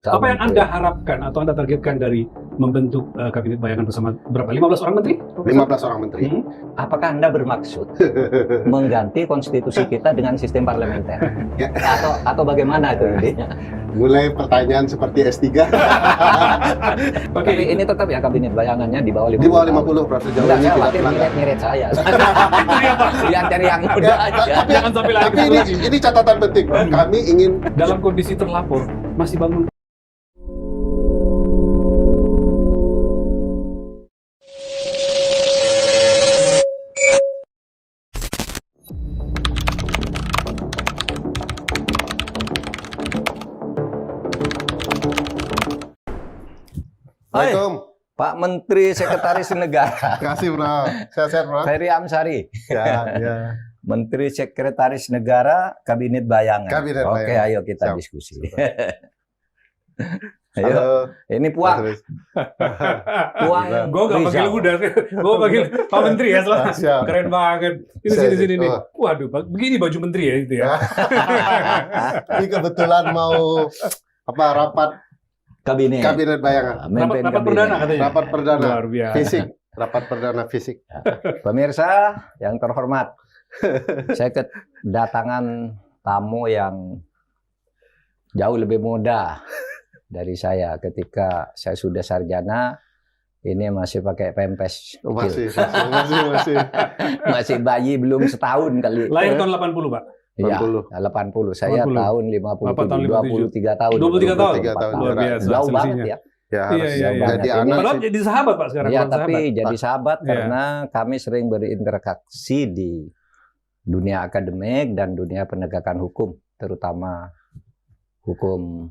Apa yang Anda harapkan atau Anda targetkan dari membentuk kabinet bayangan bersama berapa? 15 orang menteri? 15 orang menteri. Apakah Anda bermaksud mengganti konstitusi kita dengan sistem parlementer? Ya. Atau bagaimana itu idenya? Mulai pertanyaan seperti S3. Oke, Tapi ini tetap ya kabinet bayangannya di bawah 50. Di bawah 50, Prof. Sejauh Enggak, ini saya tidak khawatir melanggar. nyiret saya. apa? Lihat dari yang muda aja. Jangan sampai lari Tapi ke lagi. ini catatan penting. Kami ingin Dalam kondisi terlapor, masih bangun. Assalamualaikum. Pak Menteri Sekretaris Negara Terima kasih, Bro. Sehat-sehat, Bro. Ferry Amsari, Ya. Menteri Sekretaris Negara Kabinet Bayangan. Kabinet Oke, Bayangan. ayo kita Siap. diskusi. Halo. Ayo, ini Puang. Mas Puang Gue gak panggil Rizal. udah, gue panggil Pak Menteri ya, selalu. Siap. Keren banget. Ini Saya- sini nih. oh. Waduh, begini baju menteri ya itu ya. Ini kebetulan mau rapat Kabinet. kabinet bayangan. Memimpin Rapat kabinet. perdana katanya. Rapat perdana Luar biasa. fisik. Rapat perdana fisik. Pemirsa yang terhormat, saya kedatangan tamu yang jauh lebih muda dari saya. Ketika saya sudah sarjana, ini masih pakai pempes kecil. Masih. Masih bayi belum setahun kali. Lahir tahun 80, Pak. Iya, 80. 80. Saya 80. tahun Bapak tahun 57, 23 tahun. 23 tahun. 23 tahun. Luar biasa. Jauh banget selisihnya. ya. Ya, Iya, harus iya, iya. jadi Ini- anak. Padahal jadi sahabat, Pak, sekarang. Iya, bukan tapi sahabat. jadi sahabat Iya. karena kami sering berinteraksi di dunia akademik dan dunia penegakan hukum, terutama hukum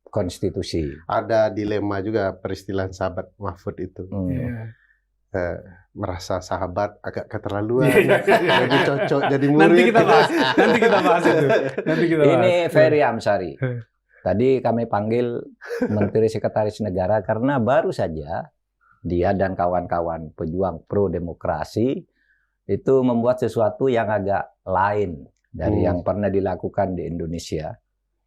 konstitusi. Ada dilema juga peristilah sahabat Mahfud itu. Iya. Merasa sahabat agak keterlaluan. Iya, iya, iya. Jadi cocok jadi murid. Nanti kita bahas itu. Nanti kita bahas. Ini Ferry Amsari. Tadi kami panggil Menteri Sekretaris Negara karena baru saja dia dan kawan-kawan pejuang pro demokrasi itu membuat sesuatu yang agak lain dari yang pernah dilakukan di Indonesia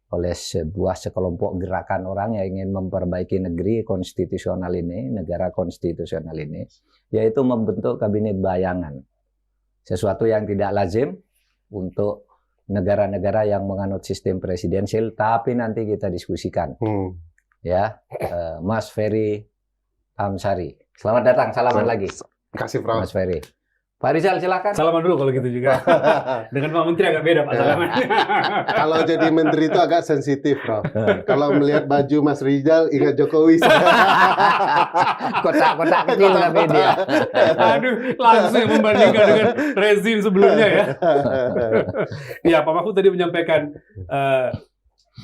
oleh sekelompok gerakan orang yang ingin memperbaiki negeri konstitusional ini, negara konstitusional ini, yaitu membentuk kabinet bayangan. Sesuatu yang tidak lazim untuk negara-negara yang menganut sistem presidensial, tapi nanti kita diskusikan. Ya, Mas Ferry Amsari. Selamat datang, salaman lagi. Kasih Prof. Mas Ferry. Pak Rizal, silakan. Salaman dulu kalau gitu juga. Dengan Pak Menteri agak beda, Pak, salaman. Kalau jadi menteri itu agak sensitif, Prof. Kalau melihat baju Mas Rizal, ingat Jokowi. Kotak-kotak kecil tapi dia. Aduh, langsung membandingkan dengan rezim sebelumnya ya. Iya, Pak Mahfud tadi menyampaikan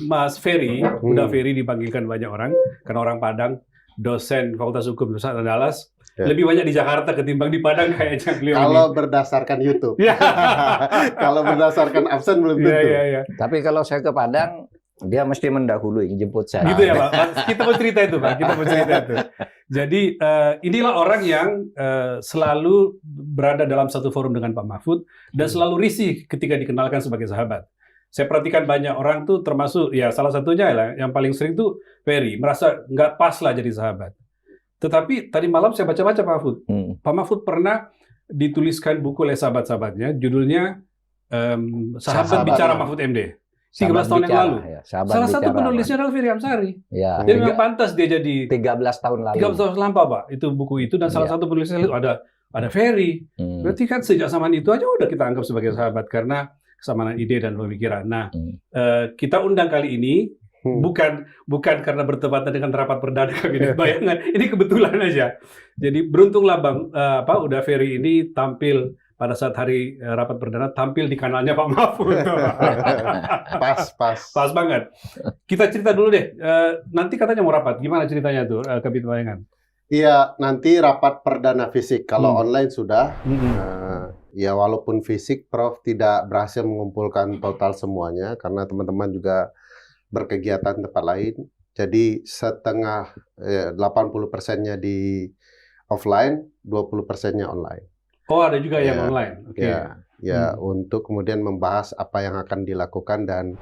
Mas Ferry, Uda Ferry dipanggilkan banyak orang, karena orang Padang, dosen Fakultas Hukum Universitas Andalas, Ya. lebih banyak di Jakarta ketimbang di Padang kayaknya beliau Kalau ini. berdasarkan YouTube. Ya. Kalau berdasarkan absen belum tentu. Iya. Tapi kalau saya ke Padang, dia mesti mendahului jemput saya. Gitu ya, Pak. Kita mau cerita itu, Pak. Kita mau cerita itu. Jadi inilah orang yang selalu berada dalam satu forum dengan Pak Mahfud dan selalu risih ketika dikenalkan sebagai sahabat. Saya perhatikan banyak orang tuh, termasuk ya salah satunya lah yang paling sering tuh Ferry merasa nggak pas lah jadi sahabat. Tetapi tadi malam saya baca-baca Pak Mahfud. Pak Mahfud pernah dituliskan buku oleh sahabat-sahabatnya, judulnya Sahabat Bicara Mahfud MD. 13 tahun yang lalu. Ya, Salah satu penulisnya adalah Ferry Amsari. Ya, Jadi memang pantas dia jadi 13 tahun lalu. 13 tahun lampau, Pak. Itu buku itu dan salah satu penulisnya ada Ferry. Berarti kan sejak zaman itu aja udah kita anggap sebagai sahabat karena kesamaan ide dan pemikiran. Nah, kita undang kali ini bukan karena bertepatan dengan rapat perdana kabinet bayangan. Ini kebetulan aja. Jadi beruntunglah Bang Uda Ferry ini tampil pada saat hari rapat perdana, tampil di kanalnya Pak Mahfud. Pas banget. Kita cerita dulu deh. Nanti katanya mau rapat. Gimana ceritanya tuh kabinet bayangan? Iya, nanti rapat perdana fisik. Kalau online sudah. Ya walaupun fisik, Prof tidak berhasil mengumpulkan total semuanya karena teman-teman juga berkegiatan tempat lain. Jadi setengah 80%-nya di offline, 20%-nya online. Oh, ada juga yang online. Oke. Ya, ya untuk kemudian membahas apa yang akan dilakukan dan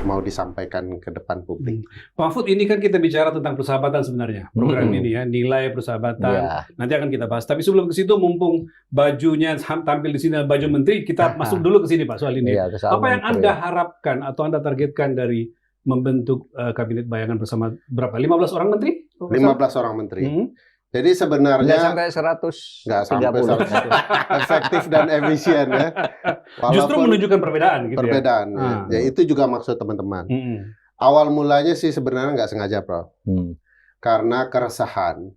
mau disampaikan ke depan publik. Pak Mahfud, ini kan kita bicara tentang persahabatan sebenarnya, program ini ya, nilai persahabatan. Ya. Nanti akan kita bahas. Tapi sebelum ke situ, mumpung bajunya tampil di sini baju menteri, kita masuk dulu ke sini Pak soal ini. Iya, soal Apa yang menteri. Anda harapkan atau Anda targetkan dari membentuk kabinet bayangan bersama berapa? 15 orang menteri? 15 orang menteri. Jadi sebenarnya Nggak sampai 130. nggak sampai 100. Efektif dan efisien ya. Justru Walaupun menunjukkan perbedaan gitu perbedaan. ya. Ya, itu juga maksud teman-teman. Awal mulanya sih sebenarnya nggak sengaja, Prof. Karena keresahan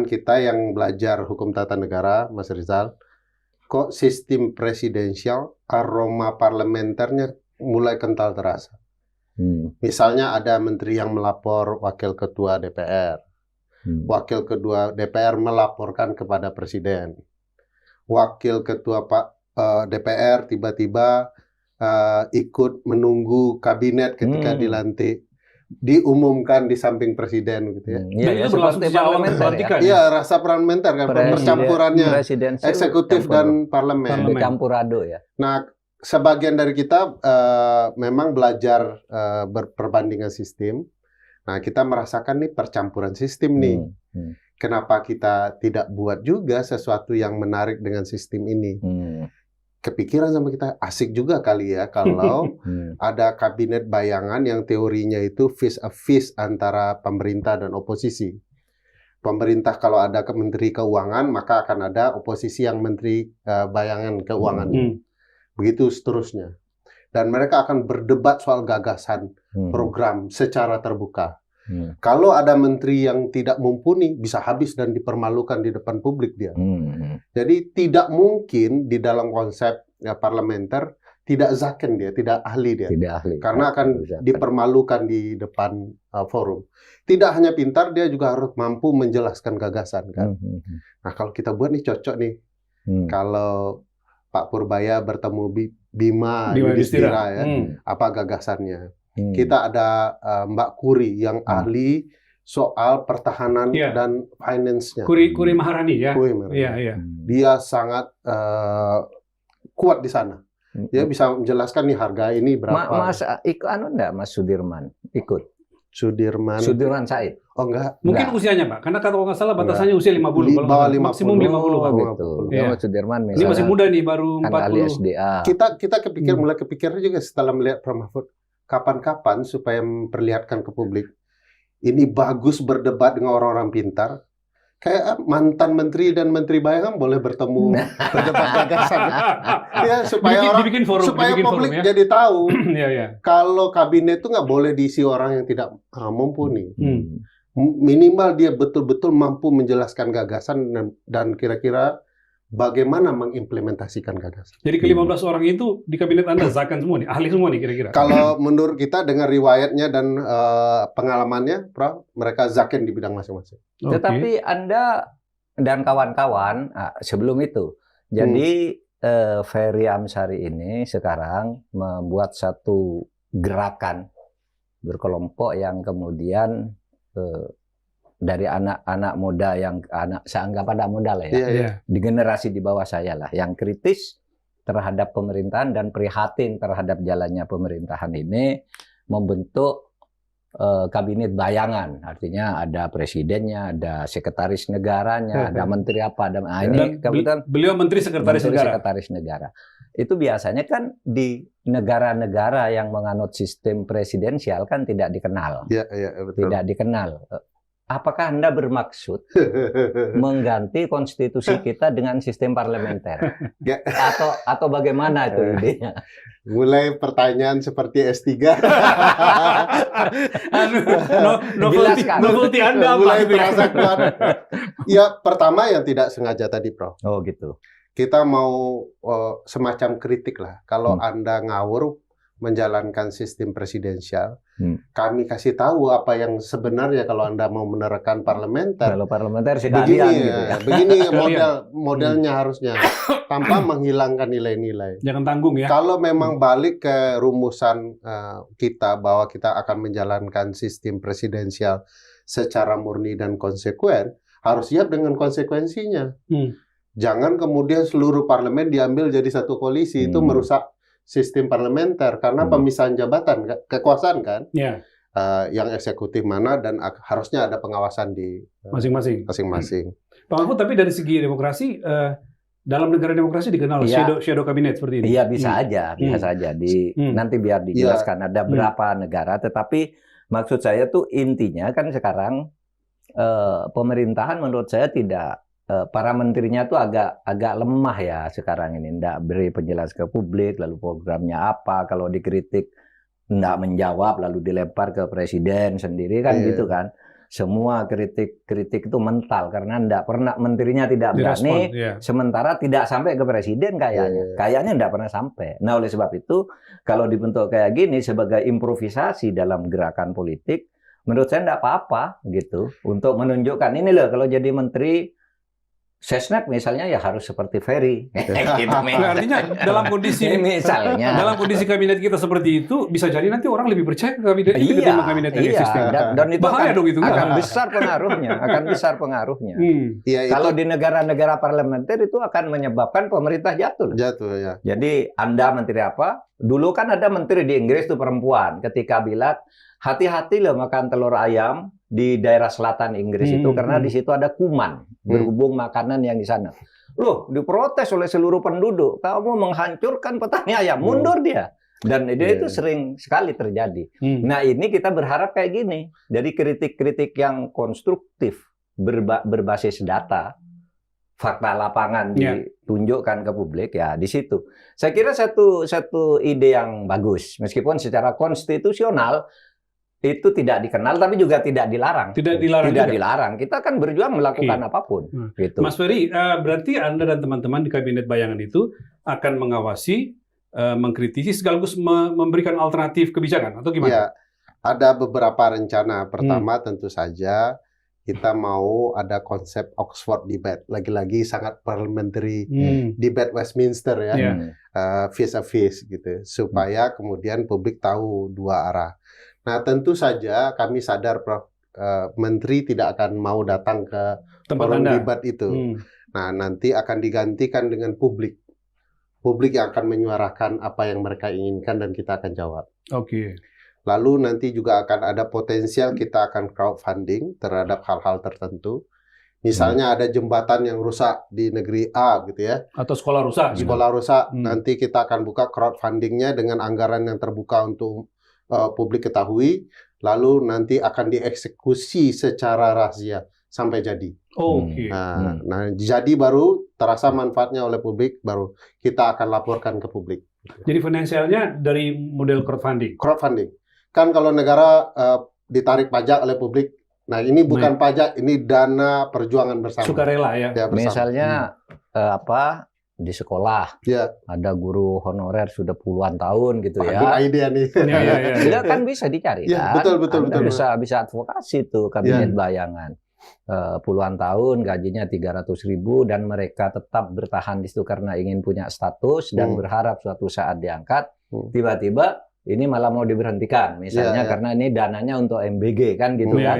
kita yang belajar hukum tata negara, Mas Rizal, kok sistem presidensial, aroma parlementernya mulai kental terasa. Misalnya ada menteri yang melapor wakil ketua DPR. Wakil ketua DPR melaporkan kepada presiden. Wakil ketua DPR tiba-tiba ikut menunggu kabinet ketika dilantik, diumumkan di samping presiden gitu ya. Dan itu berlangsung sejak awal pelantikan. Iya, rasa parlementer kan, percampurannya eksekutif dan parlemen. Campurado ya. Nah, sebagian dari kita memang belajar berperbandingan sistem. Nah, kita merasakan nih percampuran sistem nih. Kenapa kita tidak buat juga sesuatu yang menarik dengan sistem ini? Kepikiran sama kita, asik juga kali ya kalau ada kabinet bayangan yang teorinya itu face a face antara pemerintah dan oposisi. Pemerintah kalau ada menteri keuangan, maka akan ada oposisi yang menteri bayangan keuangan. Begitu seterusnya. Dan mereka akan berdebat soal gagasan program secara terbuka. Kalau ada menteri yang tidak mumpuni, bisa habis dan dipermalukan di depan publik dia. Jadi tidak mungkin di dalam konsep parlementer tidak zaken dia, tidak ahli dia. Tidak ahli. Karena akan dipermalukan di depan forum. Tidak hanya pintar, dia juga harus mampu menjelaskan gagasan kan. Nah, kalau kita buat nih cocok nih. Kalau Pak Purbaya bertemu Bima Yudhistira ya, apa gagasannya? Kita ada Mbak Kuri yang ahli soal pertahanan dan finance-nya. Kuri Maharani ya. Iya. Dia sangat kuat di sana. Dia bisa menjelaskan nih harga ini berapa. Mas enggak Mas Sudirman ikut? Sudirman Said. Oh enggak. Mungkin usianya Pak, karena kalau nggak salah batasannya usia 50. Bawah 50. Maksimum 50 Pak. Gitu. Mas Sudirman misalnya. Ini masih muda nih, baru 40. Ahli SDA. Kita mulai kepikir juga setelah melihat Prof. Mahfud. Kapan-kapan supaya memperlihatkan ke publik ini bagus berdebat dengan orang-orang pintar. Kayak mantan menteri dan menteri bayangan boleh bertemu berdebat gagasan. Ya supaya publik jadi tahu kalau kabinet itu nggak boleh diisi orang yang tidak mumpuni. Minimal dia betul-betul mampu menjelaskan gagasan dan kira-kira bagaimana mengimplementasikan gagasan. Jadi ke-15 orang itu di kabinet Anda zakan semua nih, ahli semua nih kira-kira. Kalau menurut kita dengan riwayatnya dan pengalamannya, Prof, mereka zaken di bidang masing-masing. Tetapi Anda dan kawan-kawan sebelum itu, jadi Ferry Amsari ini sekarang membuat satu gerakan berkelompok yang kemudian dari anak-anak muda yang saya anggap anak muda lah ya, di generasi di bawah saya lah, yang kritis terhadap pemerintahan dan prihatin terhadap jalannya pemerintahan ini, membentuk kabinet bayangan, artinya ada presidennya, ada sekretaris negaranya, ada menteri apa, ini kebetulan beliau menteri sekretaris negara. Itu biasanya kan di negara-negara yang menganut sistem presidensial kan tidak dikenal, betul. Tidak dikenal. Apakah Anda bermaksud mengganti konstitusi kita dengan sistem parlementer? Atau bagaimana itu idenya? Mulai pertanyaan seperti S3. Novelty Anda mulai terasa kuat. Ya, pertama yang tidak sengaja tadi, Prof. Oh, gitu. Kita mau semacam kritik lah. Kalau Anda ngawur menjalankan sistem presidensial, kami kasih tahu apa yang sebenarnya kalau Anda mau menerapkan parlementer. Kalau parlementer sih begini modelnya harusnya tanpa menghilangkan nilai-nilai. Jangan tanggung ya. Kalau memang balik ke rumusan kita bahwa kita akan menjalankan sistem presidensial secara murni dan konsekuen, harus siap dengan konsekuensinya. Jangan kemudian seluruh parlemen diambil jadi satu koalisi, itu merusak sistem parlementer karena pemisahan jabatan, kekuasaan kan. Ya. Yang eksekutif mana dan harusnya ada pengawasan di masing-masing. Pak Mahfud, tapi dari segi demokrasi, dalam negara demokrasi dikenal shadow cabinet seperti ini. Iya, bisa saja. Nanti biar dijelaskan ada berapa negara, tetapi maksud saya tuh intinya kan sekarang pemerintahan menurut saya tidak, para menterinya tuh agak lemah ya sekarang ini, tidak beri penjelasan ke publik, lalu programnya apa, kalau dikritik tidak menjawab, lalu dilempar ke presiden sendiri kan gitu kan. Semua kritik itu mental karena tidak pernah, menterinya tidak berani, sementara tidak sampai ke presiden kayaknya tidak pernah sampai. Nah, oleh sebab itu kalau dibentuk kayak gini sebagai improvisasi dalam gerakan politik, menurut saya tidak apa-apa gitu untuk menunjukkan ini loh, kalau jadi menteri Sesnek misalnya ya harus seperti Ferry. Gitu, artinya dalam kondisi dalam kondisi kabinet kita seperti itu, bisa jadi nanti orang lebih percaya ke kabinet itu ketimbang kabinet yang existing. Dan itu bahaya dong itu akan besar pengaruhnya. Kalau di negara-negara parlementer itu akan menyebabkan pemerintah jatuh. Ya. Jadi Anda menteri apa? Dulu kan ada menteri di Inggris itu perempuan, ketika bilang hati-hati loh makan telur ayam di daerah selatan Inggris itu karena di situ ada kuman berhubung makanan yang di sana. Loh, diprotes oleh seluruh penduduk. Kamu menghancurkan petani ayam, mundur dia. Dan itu sering sekali terjadi. Nah, ini kita berharap kayak gini. Jadi kritik-kritik yang konstruktif berbasis data, fakta lapangan ditunjukkan ke publik ya di situ. Saya kira satu ide yang bagus, meskipun secara konstitusional itu tidak dikenal, tapi juga tidak dilarang. Tidak dilarang. Kita kan berjuang melakukan apapun. Gitu. Mas Ferry, berarti Anda dan teman-teman di Kabinet Bayangan itu akan mengawasi, mengkritisi, sekaligus memberikan alternatif kebijakan, atau gimana? Ya, ada beberapa rencana. Pertama, tentu saja kita mau ada konsep Oxford debate. Lagi-lagi sangat parliamentary debate Westminster ya, face to face gitu, supaya kemudian publik tahu dua arah. Nah, tentu saja kami sadar, Prof, Menteri tidak akan mau datang ke forum debat itu. Nah, nanti akan digantikan dengan publik. Publik yang akan menyuarakan apa yang mereka inginkan dan kita akan jawab. Lalu nanti juga akan ada potensial kita akan crowdfunding terhadap hal-hal tertentu. Misalnya ada jembatan yang rusak di negeri A gitu ya. Atau sekolah rusak. Sekolah rusak, nanti kita akan buka crowdfundingnya dengan anggaran yang terbuka untuk publik ketahui, lalu nanti akan dieksekusi secara rahasia sampai jadi. Nah, jadi baru terasa manfaatnya oleh publik, baru kita akan laporkan ke publik. Jadi finansialnya dari model crowdfunding? Crowdfunding. Kan kalau negara ditarik pajak oleh publik, nah ini bukan pajak, ini dana perjuangan bersama. Sukarela ya. Misalnya di sekolah ada guru honorer sudah puluhan tahun gitu ya. Idea nih. Tidak kan bisa dicari kan. Betul. Bisa advokasi tuh Kabinet Bayangan. Puluhan tahun gajinya 300.000 dan mereka tetap bertahan di situ karena ingin punya status dan berharap suatu saat diangkat. Tiba-tiba ini malah mau diberhentikan misalnya karena ini dananya untuk MBG kan gitu kan.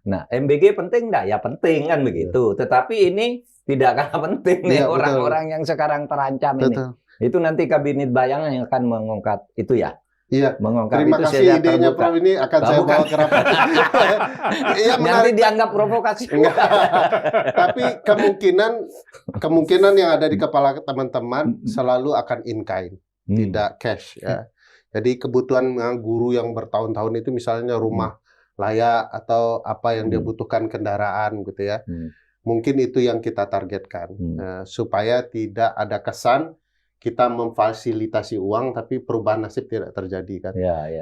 Nah, MBG penting enggak? Ya penting kan begitu. Tetapi ini tidak kalah penting nih orang-orang yang sekarang terancam ini. Itu nanti Kabinet Bayangan yang akan mengungkap itu ya. Mengungkap terima itu kasih idenya Prof, ini akan saya bawa ke rapat. Nanti dianggap provokasi. Tapi kemungkinan yang ada di kepala teman-teman selalu akan in kind, tidak cash ya. Jadi kebutuhan guru yang bertahun-tahun itu misalnya rumah layak atau apa yang dia butuhkan, kendaraan gitu ya. Mungkin itu yang kita targetkan, supaya tidak ada kesan kita memfasilitasi uang tapi perubahan nasib tidak terjadi kan.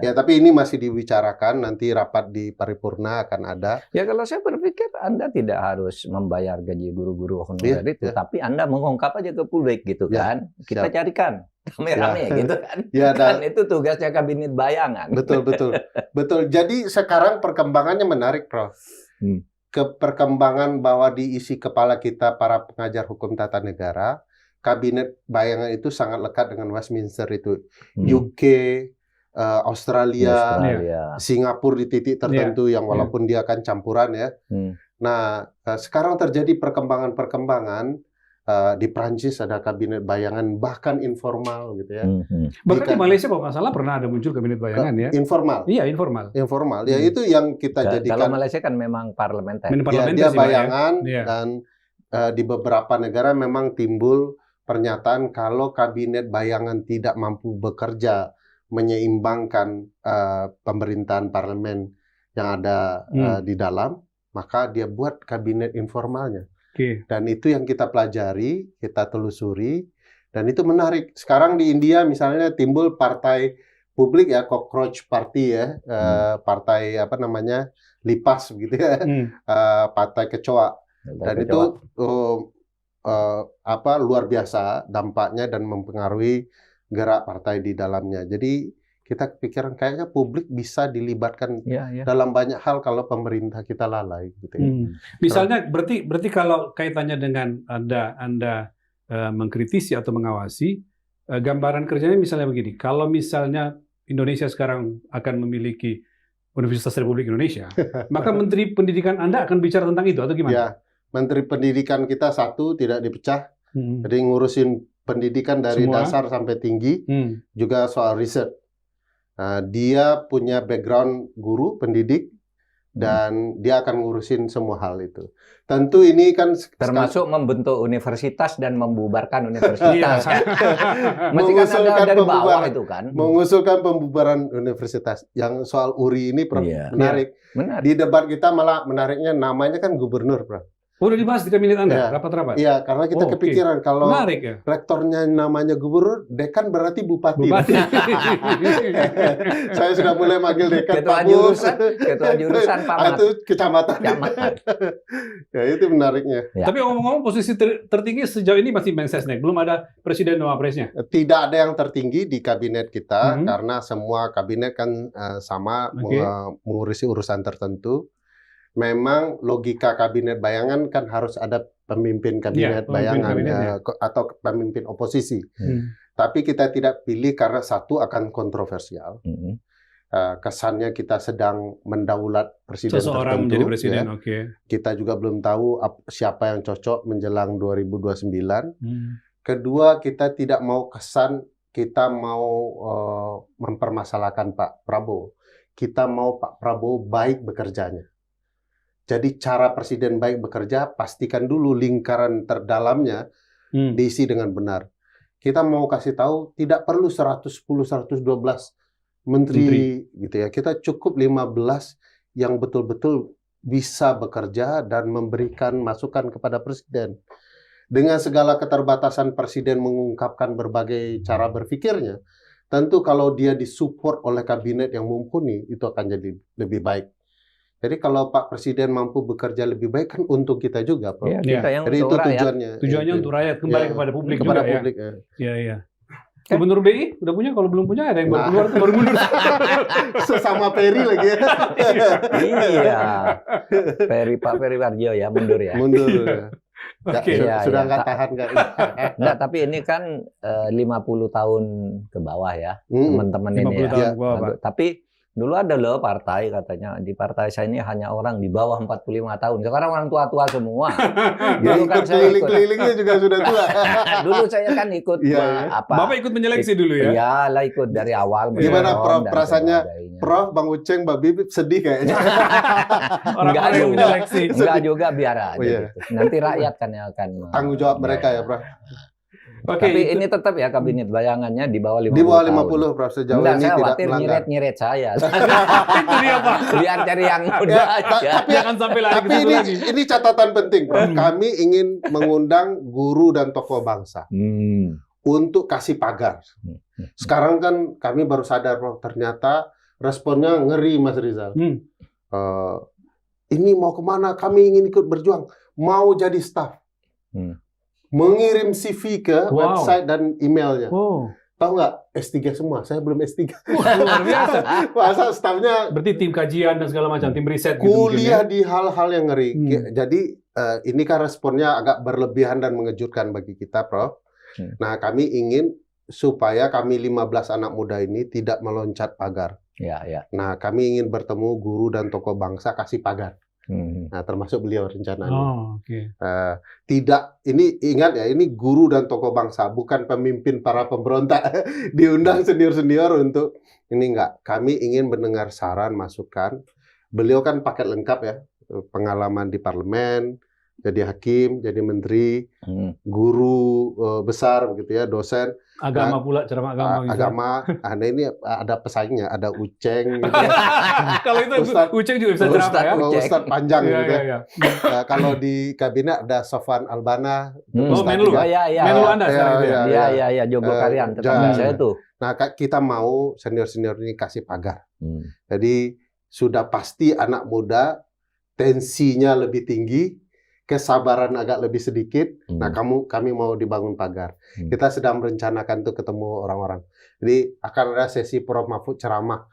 Ya, tapi ini masih dibicarakan, nanti rapat di paripurna akan ada. Ya, kalau saya berpikir Anda tidak harus membayar gaji guru-guru honorer itu, tapi Anda mengungkap aja ke publik gitu kan. Kita carikan rame-rame gitu kan. Dan itu tugasnya Kabinet Bayangan. Betul. Jadi sekarang perkembangannya menarik, Prof. Perkembangan bahwa diisi kepala kita para pengajar hukum tata negara, Kabinet Bayangan itu sangat lekat dengan Westminster itu. UK, Australia, Singapura di titik tertentu yang walaupun dia kan campuran ya. Nah, sekarang terjadi perkembangan-perkembangan di Prancis ada kabinet bayangan bahkan informal gitu ya. Bahkan di Malaysia kalau nggak salah pernah ada muncul kabinet bayangan ya. Informal. Iya, informal. Informal. Ya itu yang kita Kalau jadikan. Malaysia kan memang parlementer. Ya, dia sih, Pak, bayangan ya. dan di beberapa negara memang timbul pernyataan kalau kabinet bayangan tidak mampu bekerja menyeimbangkan pemerintahan parlemen yang ada di dalam, maka dia buat kabinet informalnya. Dan itu yang kita pelajari, kita telusuri, dan itu menarik. Sekarang di India misalnya timbul partai publik ya, Cockroach Party ya, partai apa namanya, lipas gitu ya, partai kecoa. Dan itu luar biasa dampaknya dan mempengaruhi gerak partai di dalamnya. Jadi kita kepikiran kayaknya publik bisa dilibatkan dalam banyak hal kalau pemerintah kita lalai. Gitu ya. Misalnya berarti kalau kaitannya dengan Anda mengkritisi atau mengawasi, gambaran kerjanya misalnya begini. Kalau misalnya Indonesia sekarang akan memiliki Universitas Republik Indonesia, maka Menteri Pendidikan Anda akan bicara tentang itu atau gimana? Ya, Menteri Pendidikan kita satu tidak dipecah, jadi ngurusin pendidikan dari semua dasar sampai tinggi, juga soal riset. Dia punya background guru, pendidik, dan dia akan ngurusin semua hal itu. Tentu ini kan termasuk membentuk universitas dan membubarkan universitas. Mesti kan ada dari bawah itu kan. Mengusulkan pembubaran universitas. Yang soal URI ini menarik. Di debat kita malah menariknya namanya kan gubernur, Prof. Udah dibahas di kabinet Anda, rapat-rapat? Iya, karena kita kepikiran kalau rektornya namanya gubernur, dekan berarti bupati. Saya sudah mulai manggil dekan ketua jurusan Pak. Itu kecamatan. Ya, itu menariknya. Ya. Tapi ngomong-ngomong posisi tertinggi sejauh ini masih Mensesnek, belum ada presiden dan wapresnya. Tidak ada yang tertinggi di kabinet kita karena semua kabinet kan sama mengurusi urusan tertentu. Memang logika kabinet bayangan kan harus ada pemimpin kabinet bayangan atau pemimpin oposisi. Tapi kita tidak pilih karena satu akan kontroversial. Kesannya kita sedang mendaulat presiden seseorang tertentu. Menjadi presiden, Kita juga belum tahu siapa yang cocok menjelang 2029. Kedua, kita tidak mau kesan kita mau mempermasalahkan Pak Prabowo. Kita mau Pak Prabowo baik bekerjanya. Jadi cara presiden baik bekerja, pastikan dulu lingkaran terdalamnya diisi dengan benar. Kita mau kasih tahu, tidak perlu 110-112 menteri gitu ya. Kita cukup 15 yang betul-betul bisa bekerja dan memberikan masukan kepada presiden. Dengan segala keterbatasan presiden mengungkapkan berbagai cara berpikirnya, tentu kalau dia disupport oleh kabinet yang mumpuni, itu akan jadi lebih baik. Jadi kalau Pak Presiden mampu bekerja lebih baik kan untuk kita juga, Pak. Jadi itu tujuannya. Tujuannya untuk rakyat kembali kepada publik kepada juga publik, ya. Gubernur BI udah punya, kalau belum punya ada yang baru keluar baru mundur. Sesama Peri lagi ya. Iya. Pak Peri Warjo ya mundur ya. Mundur. Sudah nggak tahan nggak? Nggak, tapi ini kan 50 tahun ke bawah ya teman-teman ini ya. Tapi dulu ada loh partai katanya, di partai saya ini hanya orang di bawah 45 tahun. Sekarang orang tua-tua semua. Dulu kan saya keliling-kelilingnya juga sudah tua. Dulu saya kan ikut Bapak ikut menyeleksi dulu ya? Iyalah, ikut dari awal. Gimana Prof perasaannya? Prof, Bang Uceng, Mbak Bibip sedih kayaknya. Orang-orang yang menyeleksi. Enggak juga, biar aja gitu. Nanti rakyat kan yang akan tanggung jawab mereka ya, Prof. Tapi ini tetap ya kabinet bayangannya di bawah 50 Di bawah 50, tahun. Prof. Sejauh ini saya tidak khawatir melanggar. nyiret saya. Itu dia, Pak. Biar cari yang muda aja. Jangan sampai lari ke Tapi situ lagi. ini catatan penting, Prof. Kami ingin mengundang guru dan tokoh bangsa untuk kasih pagar. Sekarang kan kami baru sadar, Prof. Ternyata responnya ngeri, Mas Rizal. Ini mau kemana? Kami ingin ikut berjuang. Mau jadi staf. Mengirim CV ke website dan emailnya. Tahu nggak? S3 semua. Saya belum S3. Luar biasa. Masa stafnya berarti tim kajian dan segala macam, tim riset gitu. Kuliah di hal-hal yang ngeri. Jadi ini kan responnya agak berlebihan dan mengejutkan bagi kita, Prof. Nah, kami ingin supaya kami 15 anak muda ini tidak meloncat pagar. Nah, kami ingin bertemu guru dan tokoh bangsa kasih pagar. Nah, termasuk beliau rencananya. Oh, oke. Tidak, ini ingat ya, ini guru dan tokoh bangsa, bukan pemimpin para pemberontak diundang senior-senior untuk ini enggak. Kami ingin mendengar saran, masukan. Beliau kan paket lengkap ya, pengalaman di parlemen, jadi hakim, jadi menteri, guru besar begitu ya, dosen. Agama pula, ceramah agama. Gitu. Agama, nah ini ada pesaingnya, ada Uceng gitu ya. Kalau itu Uceng juga bisa ceramah ya. Ustadz panjang Iya, gitu ya. iya. Kalau di kabinet ada Sofwan Albana. Menlu. Menlu Anda sekarang itu ya? Iya, Jogokarian, tetangga saya tuh. Nah, kita mau senior-senior ini kasih pagar. Jadi sudah pasti anak muda tensinya lebih tinggi, kesabaran agak lebih sedikit. Nah, kami mau dibangun pagar. Kita sedang merencanakan tuh ketemu orang-orang. Jadi akan ada sesi Prof Mahfud ceramah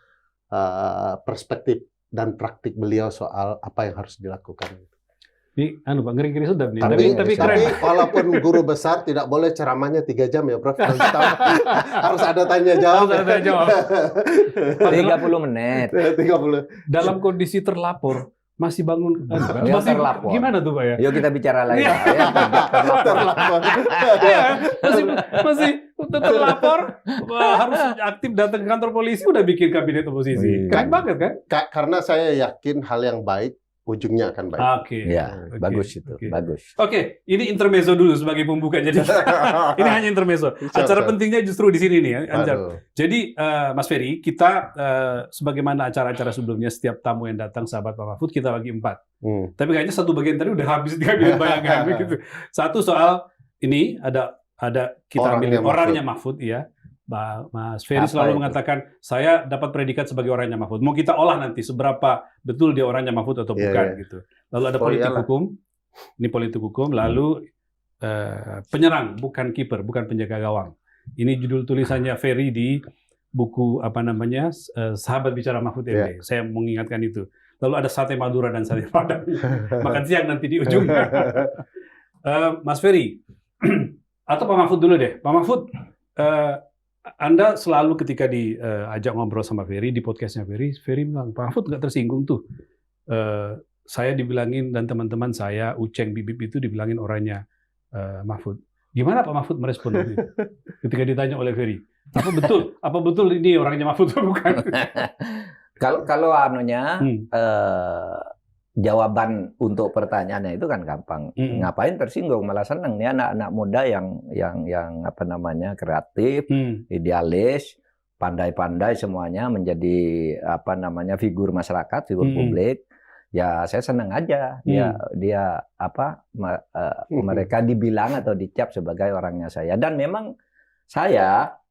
perspektif dan praktik beliau soal apa yang harus dilakukan. Ini Pak, ngeri-ngeri sudah nih. Tapi walaupun guru besar tidak boleh ceramahnya 3 jam ya, Prof. Harus ada tanya jawab. 30 menit. 30. Dalam kondisi terlapor, masih bangun, masih terlapor. Gimana tuh Pak ya? Yuk kita bicara lagi. Terlapor. masih terlapor, harus aktif datang ke kantor polisi, udah bikin kabinet oposisi. Keren banget kan? Karena saya yakin hal yang baik ujungnya akan baik. Oke. Ya, bagus itu, bagus. Oke, ini intermezzo dulu sebagai pembuka. Jadi ini hanya intermezzo. Acara pentingnya justru di sini nih, Anjar. Jadi Mas Ferry, kita sebagaimana acara-acara sebelumnya, setiap tamu yang datang sahabat Pak Mahfud kita bagi 4. Tapi kayaknya satu bagian tadi udah habis di kabinet bayangan begitu. Satu soal ini ada kita ambil orangnya Mahfud, ya. Mas Ferry selalu mengatakan, saya dapat predikat sebagai orangnya Mahfud. Mau kita olah nanti seberapa betul dia orangnya Mahfud atau bukan gitu. Lalu ada politik hukum, ini politik hukum. Lalu penyerang, bukan kiper, bukan penjaga gawang. Ini judul tulisannya Ferry di buku Sahabat Bicara Mahfud MD. Saya mengingatkan itu. Lalu ada sate Madura dan sate Padang. Makan siang nanti di ujung. Mas Ferry, atau Pak Mahfud dulu deh. Pak Mahfud, Anda selalu ketika diajak ngobrol sama Ferry, di podcastnya Ferry bilang, Pak Mahfud nggak tersinggung tuh. Saya dibilangin dan teman-teman saya, Uceng, Bibip itu dibilangin orangnya Mahfud. Gimana Pak Mahfud merespon itu? Ketika ditanya oleh Ferry, apa betul ini orangnya Mahfud atau bukan? Kalau jawaban untuk pertanyaannya itu kan gampang. Ngapain tersinggung, malah seneng nih anak-anak muda yang kreatif, idealis, pandai-pandai semuanya menjadi figur masyarakat, figur publik. Ya saya senang aja mereka dibilang atau dicap sebagai orangnya saya. Dan memang saya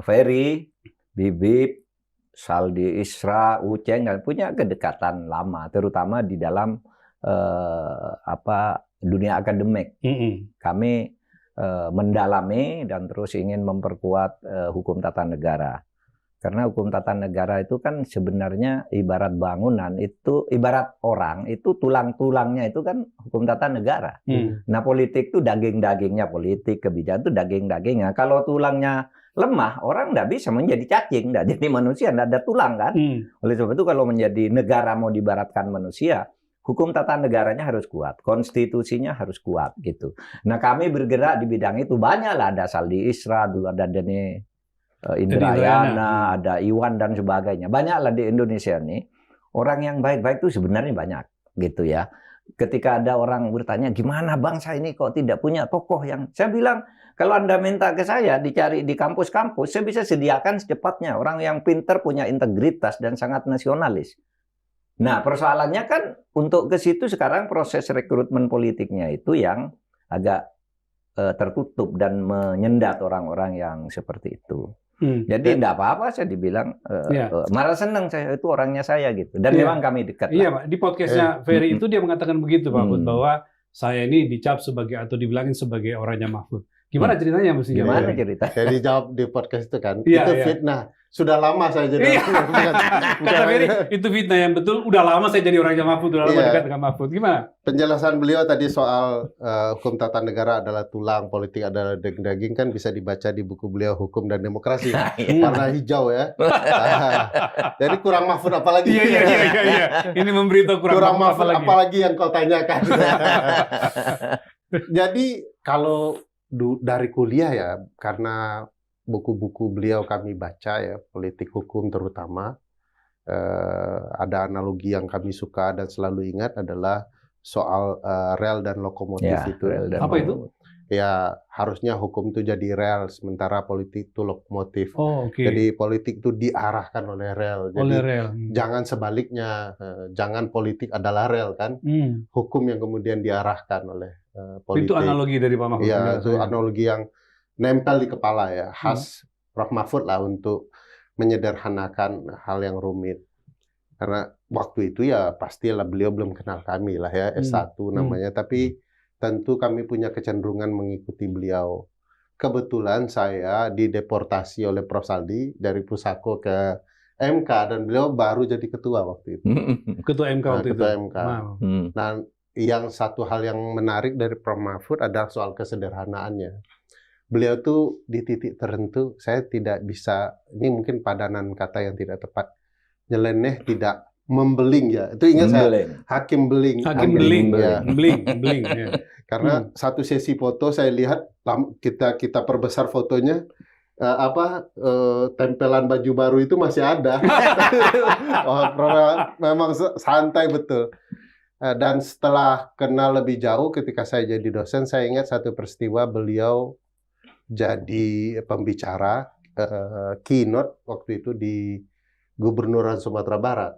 Ferry, Bibip, Saldi Isra, Uceng dan punya kedekatan lama, terutama di dalam dunia akademik. Kami mendalami dan terus ingin memperkuat hukum tata negara. Karena hukum tata negara itu kan sebenarnya ibarat bangunan, itu ibarat orang, itu tulang-tulangnya itu kan hukum tata negara. Nah politik itu daging-dagingnya politik, kebijakan itu daging-dagingnya. Kalau tulangnya lemah, orang nggak bisa menjadi cacing, nggak jadi manusia, nggak ada tulang kan. Oleh sebab itu kalau menjadi negara mau diibaratkan manusia, hukum tata negaranya harus kuat, konstitusinya harus kuat gitu. Nah kami bergerak di bidang itu, banyak lah, ada Saldi Isra, dulu ada Dene Indrayana, ada Iwan dan sebagainya. Banyak lah di Indonesia nih, orang yang baik-baik itu sebenarnya banyak gitu ya. Ketika ada orang bertanya, gimana bangsa ini kok tidak punya tokoh yang... Saya bilang, kalau Anda minta ke saya, dicari di kampus-kampus, saya bisa sediakan secepatnya. Orang yang pinter, punya integritas, dan sangat nasionalis. Nah, persoalannya kan, untuk ke situ sekarang proses rekrutmen politiknya itu yang agak tertutup dan menyendat orang-orang yang seperti itu. Jadi tidak apa-apa saya dibilang, malah senang saya, itu orangnya saya gitu. Dan memang kami dekat. Iya Pak, di podcastnya Ferry itu dia mengatakan begitu Pak Mahfud, bahwa saya ini dicap sebagai atau dibilangin sebagai orangnya Mahfud. Gimana ceritanya mesti? Gimana Iya. cerita? Saya dijawab di podcast itu kan. Iya, Itu iya. fitnah. Sudah lama saya jadi Iya. Kata Ferry, itu fitnah yang betul. Udah lama saya jadi orangnya Mahfud, udah lama Iya. dekat dengan Mahfud. Gimana? Penjelasan beliau tadi soal hukum tata negara adalah tulang, politik adalah daging kan bisa dibaca di buku beliau Hukum dan Demokrasi. Warna hijau ya. Jadi kurang Mahfud apalagi? Iya. Ini memberitahu kurang Mahfud apa lagi? apalagi yang kau tanyakan. Jadi kalau dari kuliah ya, karena buku-buku beliau kami baca ya, politik hukum terutama, ada analogi yang kami suka dan selalu ingat adalah soal rel dan lokomotif itu. Apa itu? Ya harusnya hukum itu jadi rel, sementara politik itu lokomotif. Oh, oke. Jadi politik itu diarahkan oleh rel. Jadi Oleh rel. jangan sebaliknya, jangan politik adalah rel kan. Hukum yang kemudian diarahkan oleh politik. Itu analogi dari Pak Mahfud. Iya, itu analogi yang nempel di kepala ya, khas Prof. Mahfud lah untuk menyederhanakan hal yang rumit. Karena waktu itu ya pastilah beliau belum kenal kami lah ya, S1 namanya, tapi tentu kami punya kecenderungan mengikuti beliau. Kebetulan saya dideportasi oleh Prof. Saldi dari Pusako ke MK dan beliau baru jadi ketua waktu itu. Ketua MK waktu Ketua itu. MK. Wow. Nah, yang satu hal yang menarik dari Prof. Mahfud adalah soal kesederhanaannya. Beliau tuh di titik tertentu, saya tidak bisa, ini mungkin padanan kata yang tidak tepat, nyeleneh tidak membeling ya. Itu ingat saya, hakim beling. Hakim beling. Ya. Beling. Ya. Karena satu sesi foto saya lihat, kita perbesar fotonya, tempelan baju baru itu masih ada. Memang santai betul. Dan setelah kenal lebih jauh, ketika saya jadi dosen, saya ingat satu peristiwa beliau jadi pembicara keynote waktu itu di Gubernuran Sumatera Barat.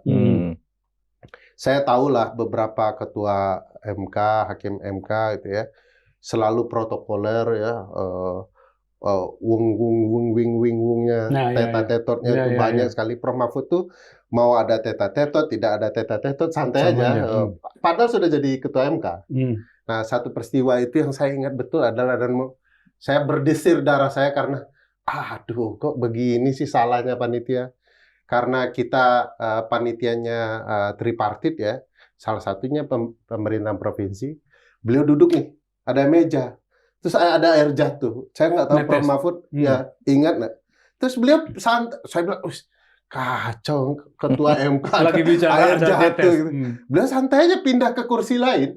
Saya tahulah beberapa ketua MK, hakim MK gitu ya, selalu protokoler ya, wungnya, teta-tetotnya itu banyak sekali. Prof. Mahfud tuh mau ada teta-tetot, tidak ada teta-tetot, santai aja. Padahal sudah jadi ketua MK. Nah, satu peristiwa itu yang saya ingat betul adalah, dan saya berdesir darah saya karena, aduh kok begini sih salahnya panitia. Karena kita panitianya tripartit ya, salah satunya pemerintahan provinsi, beliau duduk nih, ada meja, terus ada air jatuh, saya nggak tahu Prof. Mahfud ya ingat nggak? Terus beliau santai, saya bilang, kacau ketua MK, lagi bicara air jatuh, gitu. Beliau santai aja pindah ke kursi lain,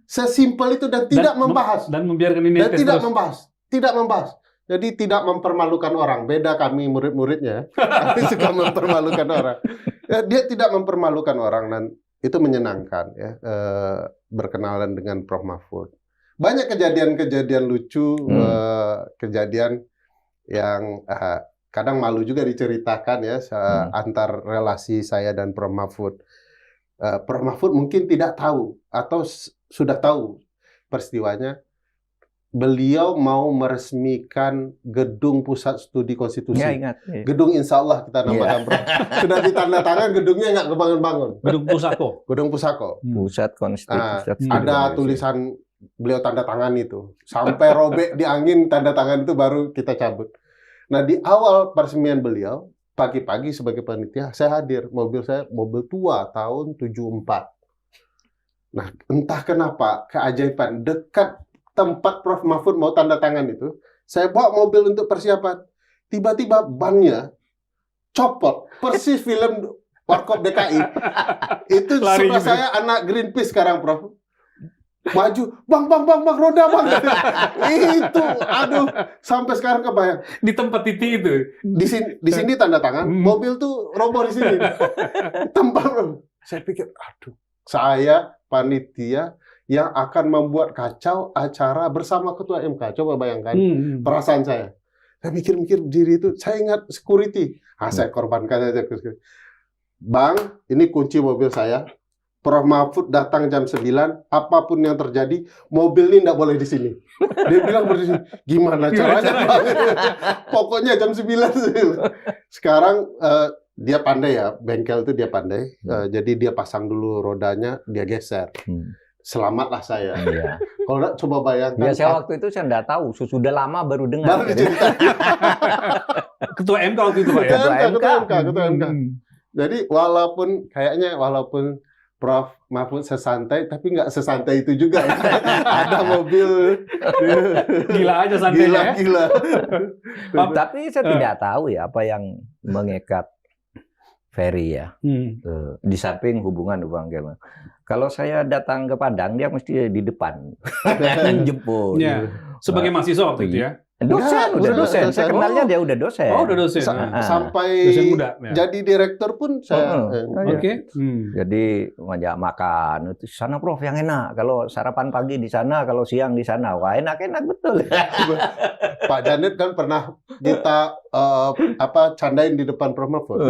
sesimpel itu dan tidak membahas, dan membiarkan ini dan tidak membahas. Jadi tidak mempermalukan orang. Beda kami murid-muridnya. Kami suka mempermalukan orang. Ya, dia tidak mempermalukan orang dan itu menyenangkan ya. Berkenalan dengan Prof. Mahfud. Banyak kejadian-kejadian lucu, kejadian yang kadang malu juga diceritakan ya antar relasi saya dan Prof. Mahfud. Prof. Mahfud mungkin tidak tahu atau sudah tahu peristiwanya. Beliau mau meresmikan gedung pusat studi konstitusi. Ya, ingat. Gedung insya Allah kita namakan. Sudah ditandatangan, gedungnya nggak kebangun-bangun. Gedung Pusako. Gedung Pusako. Pusat konstitusi. Ada tulisan beliau tanda tangan itu. Sampai robek di angin tanda tangan itu baru kita cabut. Nah di awal peresmian beliau, pagi-pagi sebagai panitia, saya hadir. Mobil saya mobil tua tahun 74. Nah entah kenapa, keajaiban, dekat tempat Prof. Mahfud mau tanda tangan itu, saya bawa mobil untuk persiapan. Tiba-tiba bannya copot, persis film Warkop DKI. Itu suara saya anak Greenpeace sekarang, Prof. Maju, bang, roda bang. Itu, aduh, sampai sekarang kebayang. Di tempat titik itu. Di sini tanda tangan, mobil tuh roboh di sini. Tempat, saya pikir, aduh, saya panitia yang akan membuat kacau acara bersama ketua MK. Coba bayangkan perasaan saya. Saya mikir-mikir diri itu, saya ingat security. Saya korbankan aja. Bang, ini kunci mobil saya. Prof. Mahfud datang jam 9, apapun yang terjadi, mobil ini nggak boleh di sini. Dia bilang berdiri, gimana caranya? Pokoknya jam 9. Sekarang dia pandai ya, bengkel itu dia pandai. Jadi dia pasang dulu rodanya, dia geser. selamatlah saya. Iya. Kalau nggak coba bayangkan. Ya saya waktu itu saya nggak tahu, sudah lama baru dengar. Baru diceritakan. Ketua MK waktu itu Pak ya. Ketua MK. Jadi walaupun Prof Mahfud sesantai, tapi nggak sesantai itu juga. Ada mobil. Gila aja santainya. Gila. Tapi saya tidak tahu ya apa yang mengikat Ferry ya. Di samping hubungan Bang. Kalau saya datang ke Padang, dia mesti di depan jemput. Ya. Sebagai mahasiswa waktu itu ya. Dosen, udah dosen. Saya kenalnya dia udah dosen. Oh, udah dosen. Sampai dosen muda. Ya. Jadi direktur pun saya. Oke. Jadi ngajak makan. Itu sana Prof yang enak. Kalau sarapan pagi di sana, kalau siang di sana. Wah, enak-enak betul. Pak Janet kan pernah kita candain di depan Prof Mahfud.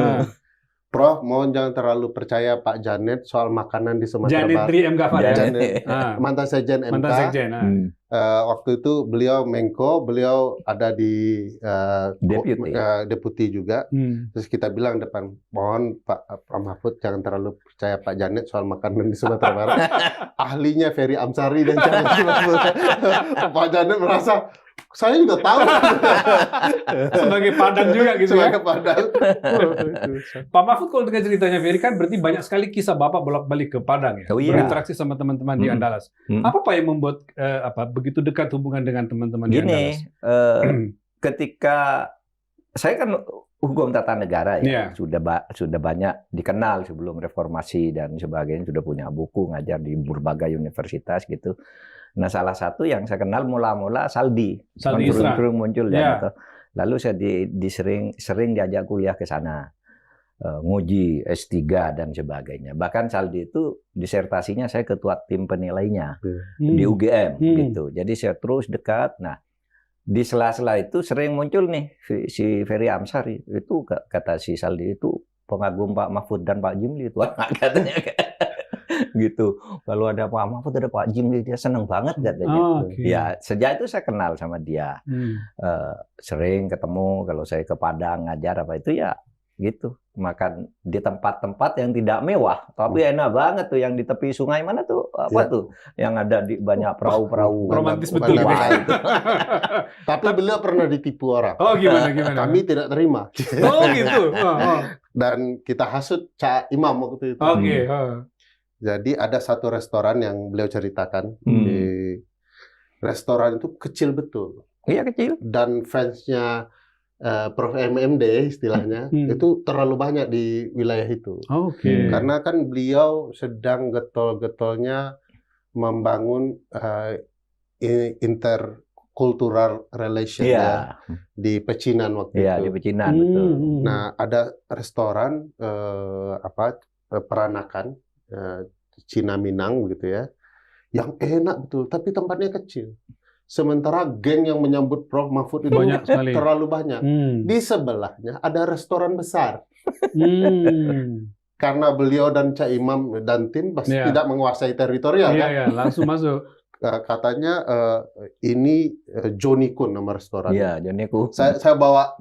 Prof, mohon jangan terlalu percaya Pak Janet soal makanan di Sumatera Barat. Janet Tri M. Gafar ya? Janet, mantan Sekjen MK. Mantan Sekjen. Waktu itu beliau Menko, beliau ada di deputi juga. Terus kita bilang depan, mohon Pak Mahfud jangan terlalu percaya Pak Janet soal makanan di Sumatera Barat. Ahlinya Ferry Amsari dan Pak Janet merasa, saya juga tahu. Sebagai Padang juga gitu ya. Sebagai Padang. Pak Mahfud kalau dengan ceritanya Ferry kan berarti banyak sekali kisah Bapak bolak-balik ke Padang ya. Oh, iya. Berinteraksi sama teman-teman di Andalas. Apa Pak yang membuat begitu dekat hubungan dengan teman-teman di Andalas? Ketika saya kan hukum tata negara ya, sudah banyak dikenal sebelum reformasi dan sebagainya, sudah punya buku ngajar di berbagai universitas gitu. Nah, salah satu yang saya kenal mula-mula Saldi turun muncul ya. Gitu. Lalu saya sering diajak kuliah ke sana, nguji S3 dan sebagainya. Bahkan Saldi itu disertasinya saya ketua tim penilainya di UGM gitu. Jadi saya terus dekat. Nah, di sela-sela itu sering muncul nih si Ferry Amsari itu, kata si Saldi itu pengagum Pak Mahfud dan Pak Jimli itu katanya. Gitu. Kalau ada Pak Mahfud, ada Pak Jimli, dia seneng banget katanya. Ya, sejak itu saya kenal sama dia. Sering ketemu kalau saya ke Padang ngajar apa itu ya gitu. Makan di tempat-tempat yang tidak mewah, tapi enak banget tuh, yang di tepi sungai mana tuh tuh yang ada di banyak perahu-perahu. Romantis betul gitu. Tapi beliau pernah ditipu orang. Oh, gimana? Kami tidak terima. Oh, gitu. Dan kita hasut Cak Imam waktu itu. Oke. Jadi ada satu restoran yang beliau ceritakan. Di restoran itu kecil betul. Iya, kecil. Dan fansnya Prof MMD istilahnya itu terlalu banyak di wilayah itu. Karena kan beliau sedang getol-getolnya membangun intercultural relation di Pecinan waktu itu. Di Pecinan betul. Nah, ada restoran peranakan Cina Minang gitu ya, yang enak betul, tapi tempatnya kecil. Sementara geng yang menyambut Prof Mahfud itu terlalu banyak. Di sebelahnya ada restoran besar. Karena beliau dan Cak Imam dan tim pasti tidak menguasai teritorial kan? Iya, langsung masuk. Katanya ini Johnny Kun nama restoran. Iya, Johnny Kun. Saya bawa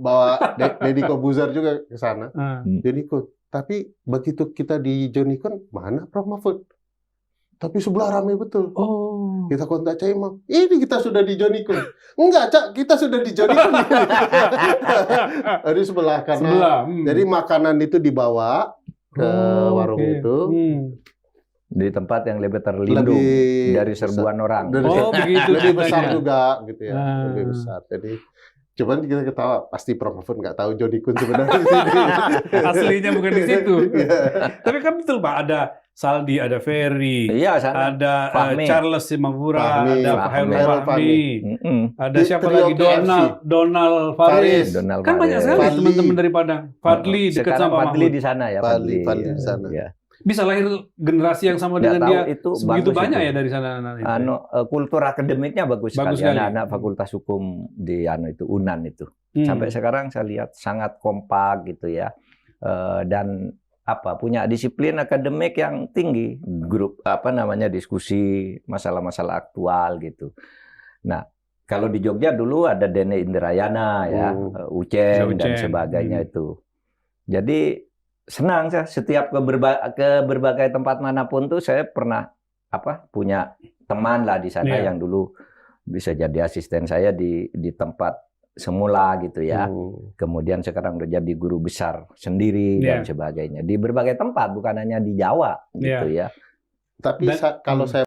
Deddy Kobuzer juga ke sana. Johnny Kun. Tapi begitu kita di Johnny Kun, mana Prof Mahfud? Tapi sebelah ramai betul. Kita kontak Cak Imam. Ini kita sudah di Johnny Kun. Enggak, Cak, kita sudah di Johnny Kun. Dari sebelah karena jadi makanan itu dibawa ke warung itu. Di tempat yang lebih terlindung dari serbuan orang. Begitu. Lebih besar juga gitu ya. Lebih besar. Jadi cuman kita ketawa, pasti Prof Mahfud nggak tahu Johnny Kun sebenarnya. Aslinya bukan di situ. Tapi kan betul Pak, ada Saldi, ada Ferry, ada Charles Simabura, ada Hairul Fahmi, ada siapa lagi, Donald Faris. Kan banyak sekali teman-teman dari Padang. Fadli dekat sama Mahfud. Fadli di sana ya. Fadli di sana. Bisa lahir generasi yang sama dengan dia. Itu begitu banyak itu. Ya dari sana. Kultur akademiknya bagus sekali. Anak-anak Fakultas Hukum di UNAN itu. Sampai sekarang saya lihat sangat kompak gitu ya. Dan punya disiplin akademik yang tinggi. Grup diskusi masalah-masalah aktual gitu. Nah, kalau di Jogja dulu ada Dene Indrayana ya, Uceng dan sebagainya itu. Jadi senang saya setiap ke berbagai tempat manapun tuh saya pernah punya teman lah di sana Iya. yang dulu bisa jadi asisten saya di tempat semula gitu ya. Kemudian sekarang udah jadi guru besar sendiri dan sebagainya. Di berbagai tempat, bukan hanya di Jawa gitu ya. Tapi kalau saya